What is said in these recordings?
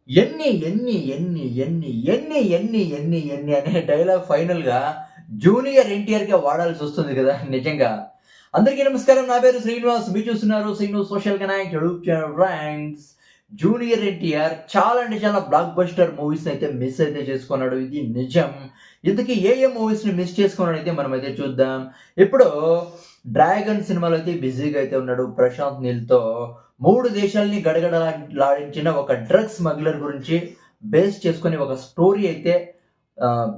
ఎన్ని అనే డైలాగ్ ఫైనల్‌గా జూనియర్ ఎన్టీఆర్‌కే వాడాల్సొస్తుంది కదా! నిజంగా. అందరికీ నమస్కారం. నా పేరు శ్రీనివాస్. మీరు చూస్తున్నారు Srinu social connect YouTube channel friends. Junior NTR చాలా అంటే చాలా బ్లాక్ బస్టర్ మూవీస్‌నైతే మిస్ అయితే చేసుకున్నాడు. ఇది నిజం. ఇంతకీ ఏ మూవీస్‌ని మిస్ చేసుకున్నాడైతే మనమైతే చూద్దాం. ఇప్పుడు 'డ్రాగన్' సినిమాలో అయితే బిజీగా అయితే ఉన్నాడు ప్రశాంత్ నీల్‌తో. 3 దేశాల్ని గడగడలాడించిన ఒక డ్రగ్ స్మగ్లర్ గురించి ఒక స్టోరీ అయితే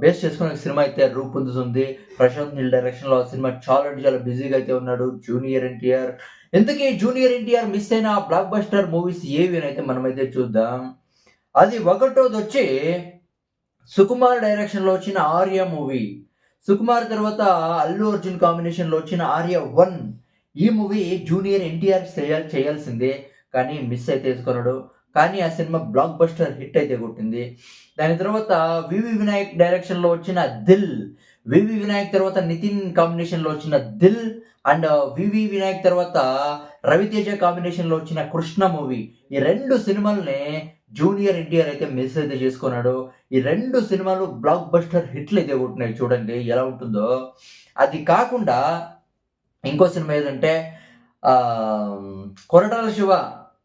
బేస్ చేసుకొని ఒక సినిమా అయితే రూపొందుతుంది. ప్రశాంత్ నీల్ డైరెక్షన్‌లో ఆ సినిమా చాలా అంటే చాలా బిజీగా అయితే ఉన్నాడు జూనియర్ ఎన్టీఆర్. ఇంతకీ జూనియర్ ఎన్టీఆర్ మిస్ అయిన బ్లాక్ బస్టర్ మూవీస్ ఏవి అని అయితే మనమైతే చూద్దాం. అది ఒకటోదొచ్చి సుకుమార్ డైరెక్షన్‌లో వచ్చిన 'ఆర్య' మూవీ. సుకుమార్ తర్వాత అల్లు అర్జున్ కాంబినేషన్‌లో వచ్చిన 'ఆర్య 1' ఈ మూవీ జూనియర్ ఎన్టీఆర్ చేయాల్సిందే. కానీ మిస్ అయితే చేసుకున్నాడు. కానీ ఆ సినిమా బ్లాక్ బస్టర్ హిట్ అయితే కొట్టింది. దాని తర్వాత వివి వినాయక్ డైరెక్షన్‌లో వచ్చిన 'దిల్'. వివి వినాయక్ తర్వాత నితిన్ కాంబినేషన్‌లో వచ్చిన 'దిల్' అండ్ వివి వినాయక్ తర్వాత రవితేజ కాంబినేషన్‌లో వచ్చిన 'కృష్ణ' మూవీ. ఈ 2 సినిమాల్ని జూనియర్ ఎన్టీఆర్ అయితే మిస్ అయితే చేసుకున్నాడు. ఈ 2 సినిమాలు బ్లాక్ బస్టర్ హిట్లు అయితే కొట్టినాయి చూడండి ఎలా ఉంటుందో. అది కాకుండా ఇంకో సినిమా ఏదంటే 'కొరటాల శివ'.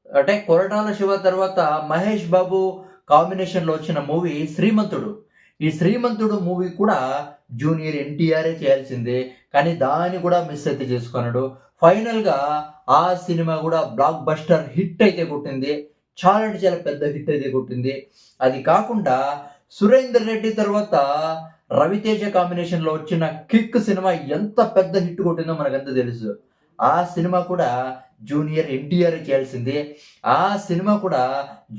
అంటే 'కొరటాల శివ' తర్వాత మహేష్ బాబు కాంబినేషన్‌లో వచ్చిన మూవీ 'శ్రీమంతుడు'. ఈ 'శ్రీమంతుడు' మూవీ కూడా జూనియర్ ఎన్టీఆరే చేయాల్సిందే. కానీ దాన్ని కూడా మిస్ అయితే చేసుకున్నాడు. ఫైనల్‌గా ఆ సినిమా కూడా బ్లాక్ బస్టర్ హిట్ అయితే కొట్టింది. చాలా అంటే చాలా పెద్ద హిట్ అయితే కొట్టింది. అది కాకుండా 'సురేందర్ రెడ్డి' తర్వాత రవితేజ కాంబినేషన్‌లో వచ్చిన 'కిక్' సినిమా ఎంత పెద్ద హిట్ కొట్టిందో మనకంతా తెలుసు. ఆ సినిమా కూడా జూనియర్ ఎన్టీఆర్ చేయాల్సిందే. ఆ సినిమా కూడా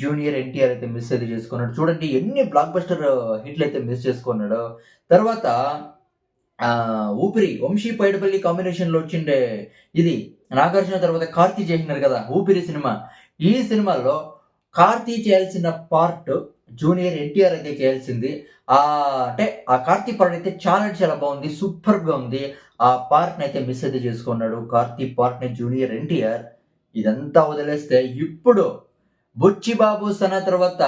జూనియర్ ఎన్టీఆర్ అయితే మిస్ అయితే చేసుకున్నాడు. చూడండి ఎన్ని బ్లాక్ బస్టర్ హిట్లు అయితే మిస్ చేసుకున్నాడో. తర్వాత 'ఊపిరి' వంశీ పైడిపల్లి కాంబినేషన్‌లో వచ్చిండే ఇది నాగార్జున తర్వాత కార్తీ చేసినారు కదా! 'ఊపిరి' సినిమా. ఈ సినిమాలో కార్తీ చేయాల్సిన పార్ట్ జూనియర్ ఎన్టీఆర్ అయితే చేయాల్సింది. అంటే ఆ కార్తీ పార్ట్ అయితే చాలా అంటే చాలా బాగుంది. సూపర్బ్‌గా ఉంది. ఆ పార్ట్‌ని అయితే మిస్ అయితే చేసుకున్నాడు. కార్తీ పార్ట్‌ని జూనియర్ ఎన్టీఆర్. ఇదంతా వదిలేస్తే ఇప్పుడు 'బుచ్చిబాబు సన' తర్వాత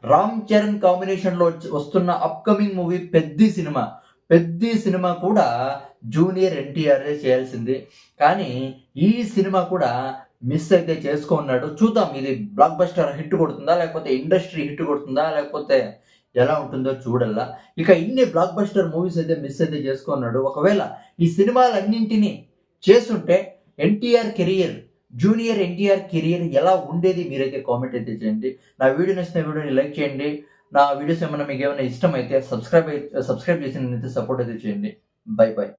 రామ్ చరణ్ కాంబినేషన్‌లో వస్తున్న upcoming movie 'Peddi' cinema. 'Peddi' cinema కూడా జూనియర్ ఎన్టీఆరే చేయాల్సింది. కానీ ఈ సినిమా కూడా మిస్ అయితే చేసుకున్నాడు. చూద్దాం ఇది బ్లాక్ బస్టర్ హిట్ కొడుతుందా? లేకపోతే ఇండస్ట్రీ హిట్ కొడుతుందా? లేకపోతే ఎలా ఉంటుందో చూడాలా. ఇక ఇన్ని బ్లాక్ బస్టర్ మూవీస్ అయితే మిస్ అయితే చేసుకున్నాడు. ఒకవేళ ఈ సినిమాలన్నింటిని చేసుంటే NTR career, junior NTR career ఎలా ఉండేది మీరైతే కామెంట్ అయితే చేయండి. నా వీడియో నచ్చితే వీడియోని లైక్ చేయండి. నా వీడియోస్ ఏమన్నా మీకేమైనా ఇష్టమైతే సబ్స్క్రైబ్ చేసి నన్నైతే సపోర్ట్ అయితే చేయండి. బై.